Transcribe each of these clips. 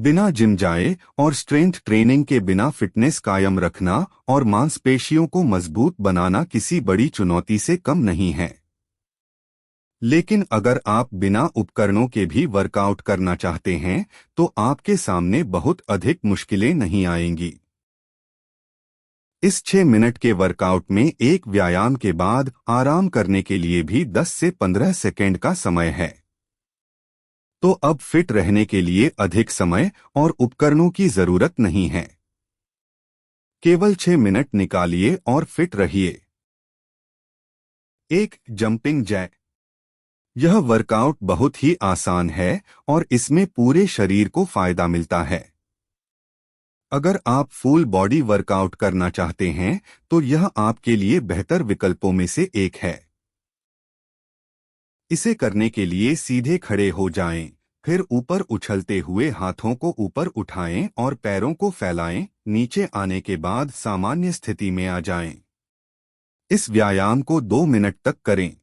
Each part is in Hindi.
बिना जिम जाए और स्ट्रेंथ ट्रेनिंग के बिना फिटनेस कायम रखना और मांसपेशियों को मजबूत बनाना किसी बड़ी चुनौती से कम नहीं है। लेकिन अगर आप बिना उपकरणों के भी वर्कआउट करना चाहते हैं तो आपके सामने बहुत अधिक मुश्किलें नहीं आएंगी। इस 6 मिनट के वर्कआउट में एक व्यायाम के बाद आराम करने के लिए भी 10 से 15 सेकंड का समय है। तो अब फिट रहने के लिए अधिक समय और उपकरणों की जरूरत नहीं है। केवल 6 मिनट निकालिए और फिट रहिए। 1. Jumping Jack. यह वर्कआउट बहुत ही आसान है और इसमें पूरे शरीर को फायदा मिलता है। अगर आप फुल बॉडी वर्कआउट करना चाहते हैं तो यह आपके लिए बेहतर विकल्पों में से एक है। इसे करने के लिए सीधे खड़े हो जाएं, फिर ऊपर उछलते हुए हाथों को ऊपर उठाएं और पैरों को फैलाएं। नीचे आने के बाद सामान्य स्थिति में आ जाएं। इस व्यायाम को 2 मिनट तक करें।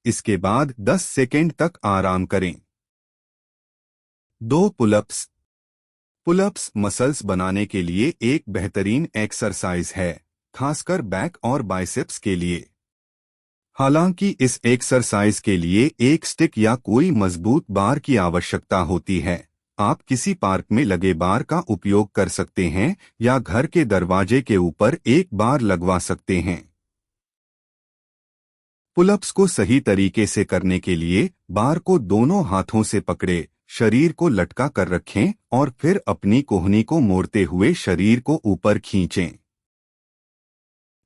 इसके बाद 10 सेकंड तक आराम करें। 2. पुलअप्स। पुलअप्स मसल्स बनाने के लिए एक बेहतरीन एक्सरसाइज है, खासकर बैक और बाइसेप्स के लिए। हालांकि इस एक्सरसाइज के लिए एक स्टिक या कोई मजबूत बार की आवश्यकता होती है। आप किसी पार्क में लगे बार का उपयोग कर सकते हैं या घर के दरवाजे के ऊपर एक बार लगवा सकते हैं। पुलअप्स को सही तरीके से करने के लिए बार को दोनों हाथों से पकड़े, शरीर को लटका कर रखें और फिर अपनी कोहनी को मोड़ते हुए शरीर को ऊपर खींचें।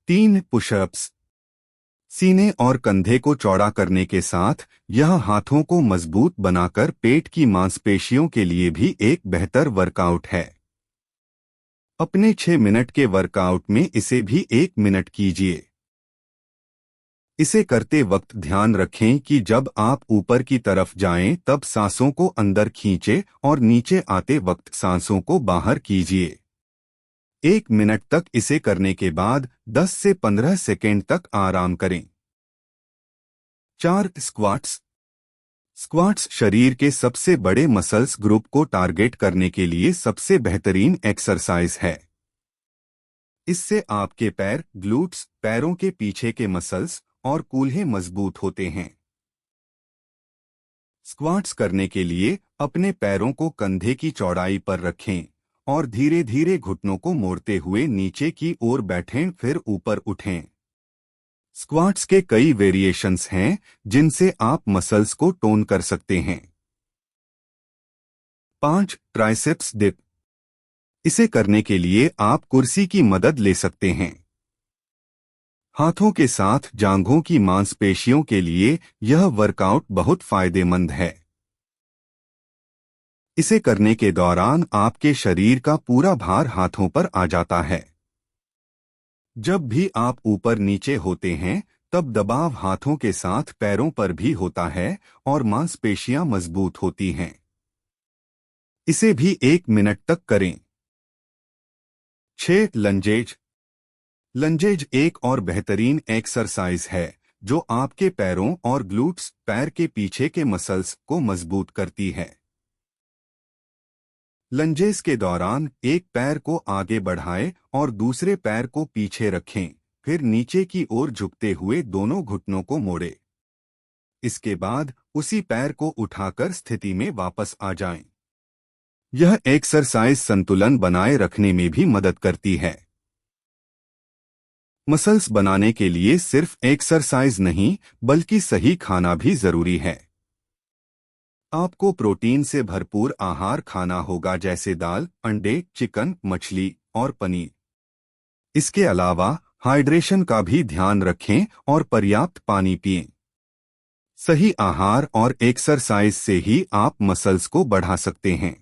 3. पुशअप्स। सीने और कंधे को चौड़ा करने के साथ यह हाथों को मजबूत बनाकर पेट की मांसपेशियों के लिए भी एक बेहतर वर्कआउट है। अपने 6 मिनट के वर्कआउट में इसे भी 1 मिनट कीजिए। इसे करते वक्त ध्यान रखें कि जब आप ऊपर की तरफ जाएं तब सांसों को अंदर खींचें और नीचे आते वक्त सांसों को बाहर कीजिए। 1 मिनट तक इसे करने के बाद 10 से 15 सेकंड तक आराम करें। 4. स्क्वाट्स। स्क्वाट्स शरीर के सबसे बड़े मसल्स ग्रुप को टारगेट करने के लिए सबसे बेहतरीन एक्सरसाइज है। इससे आपके पैर, ग्लूट्स, पैरों के पीछे के मसल्स और कूल्हे मजबूत होते हैं। स्क्वाट्स करने के लिए अपने पैरों को कंधे की चौड़ाई पर रखें और धीरे धीरे घुटनों को मोड़ते हुए नीचे की ओर बैठें, फिर ऊपर उठें। स्क्वाट्स के कई वेरिएशंस हैं जिनसे आप मसल्स को टोन कर सकते हैं। 5. Triceps dip. इसे करने के लिए आप कुर्सी की मदद ले सकते हैं। हाथों के साथ जांघों की मांसपेशियों के लिए यह वर्कआउट बहुत फायदेमंद है। इसे करने के दौरान आपके शरीर का पूरा भार हाथों पर आ जाता है। जब भी आप ऊपर नीचे होते हैं तब दबाव हाथों के साथ पैरों पर भी होता है और मांसपेशियां मजबूत होती हैं। इसे भी 1 मिनट तक करें। 6. लंजेज। लंजेज एक और बेहतरीन एक्सरसाइज है जो आपके पैरों और ग्लूट्स, पैर के पीछे के मसल्स को मजबूत करती है। लंजेस के दौरान एक पैर को आगे बढ़ाएं और दूसरे पैर को पीछे रखें, फिर नीचे की ओर झुकते हुए दोनों घुटनों को मोड़ें। इसके बाद उसी पैर को उठाकर स्थिति में वापस आ जाएं। यह एक्सरसाइज संतुलन बनाए रखने में भी मदद करती है। मसल्स बनाने के लिए सिर्फ एक्सरसाइज नहीं बल्कि सही खाना भी जरूरी है। आपको प्रोटीन से भरपूर आहार खाना होगा, जैसे दाल, अंडे, चिकन, मछली और पनीर। इसके अलावा हाइड्रेशन का भी ध्यान रखें और पर्याप्त पानी पिएं। सही आहार और एक्सरसाइज से ही आप मसल्स को बढ़ा सकते हैं।